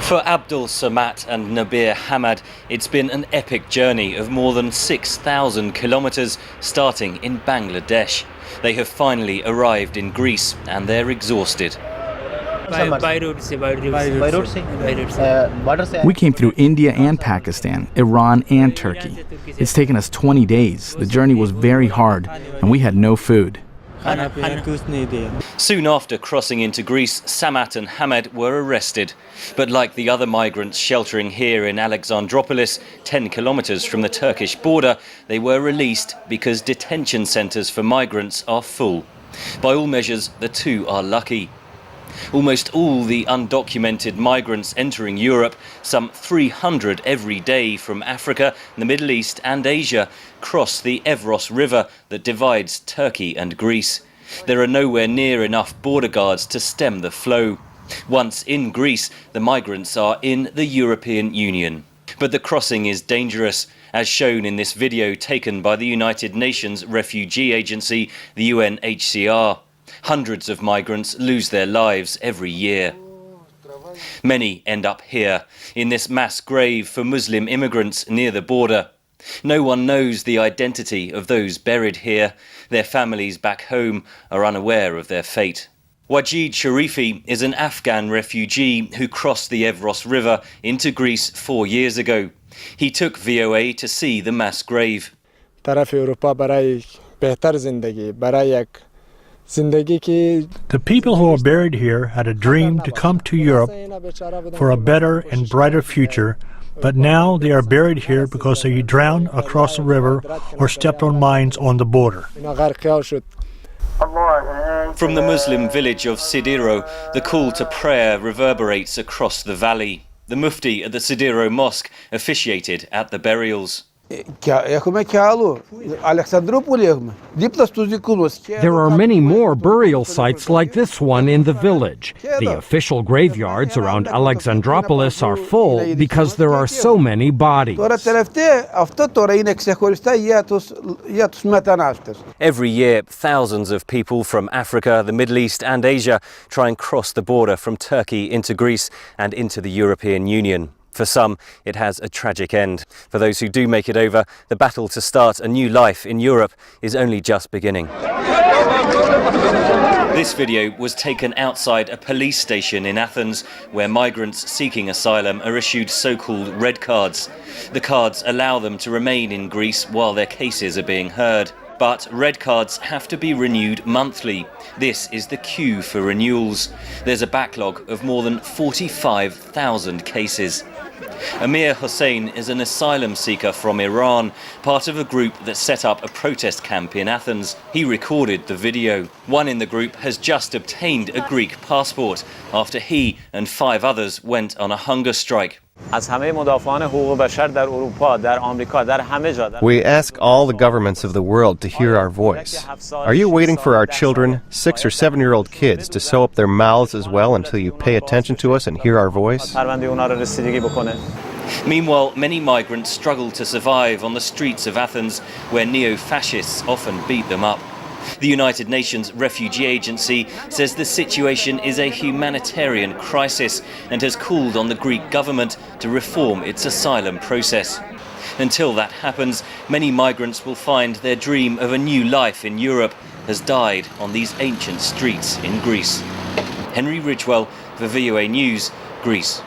For Abdul Samad and Nabir Hamad, it's been an epic journey of more than 6,000 kilometers, starting in Bangladesh. They have finally arrived in Greece and they're exhausted. We came through India and Pakistan, Iran and Turkey. It's taken us 20 days. The journey was very hard and we had no food. Soon after crossing into Greece, Samad and Hamad were arrested. But like the other migrants sheltering here in Alexandroupolis, 10 kilometers from the Turkish border, they were released because detention centres for migrants are full. By all measures, the two are lucky. Almost all the undocumented migrants entering Europe, some 300 every day from Africa, the Middle East and Asia, cross the Evros River that divides Turkey and Greece. There are nowhere near enough border guards to stem the flow. Once in Greece, the migrants are in the European Union. But the crossing is dangerous, as shown in this video taken by the United Nations Refugee Agency, the UNHCR. Hundreds of migrants lose their lives every year. Many end up here, in this mass grave for Muslim immigrants near the border. No one knows the identity of those buried here. Their families back home are unaware of their fate. Wajid Sharifi is an Afghan refugee who crossed the Evros River into Greece 4 years ago. He took VOA to see the mass grave. The people who are buried here had a dream to come to Europe for a better and brighter future, but now they are buried here because they drowned across the river or stepped on mines on the border. From the Muslim village of Sidiro, the call to prayer reverberates across the valley. The Mufti at the Sidiro Mosque officiated at the burials. There are many more burial sites like this one in the village. The official graveyards around Alexandroupolis are full because there are so many bodies. Every year, thousands of people from Africa, the Middle East and Asia try and cross the border from Turkey into Greece and into the European Union. For some, it has a tragic end. For those who do make it over, the battle to start a new life in Europe is only just beginning. This video was taken outside a police station in Athens, where migrants seeking asylum are issued so-called red cards. The cards allow them to remain in Greece while their cases are being heard. But red cards have to be renewed monthly. This is the queue for renewals. There's a backlog of more than 45,000 cases. Amir Hossein is an asylum seeker from Iran, part of a group that set up a protest camp in Athens. He recorded the video. One in the group has just obtained a Greek passport after he and 5 others went on a hunger strike. We ask all the governments of the world to hear our voice. Are you waiting for our children, 6- or 7-year-old kids, to sew up their mouths as well until you pay attention to us and hear our voice? Meanwhile, many migrants struggle to survive on the streets of Athens, where neo-fascists often beat them up. The United Nations Refugee Agency says the situation is a humanitarian crisis and has called on the Greek government to reform its asylum process. Until that happens, many migrants will find their dream of a new life in Europe has died on these ancient streets in Greece. Henry Ridgwell for VOA News, Greece.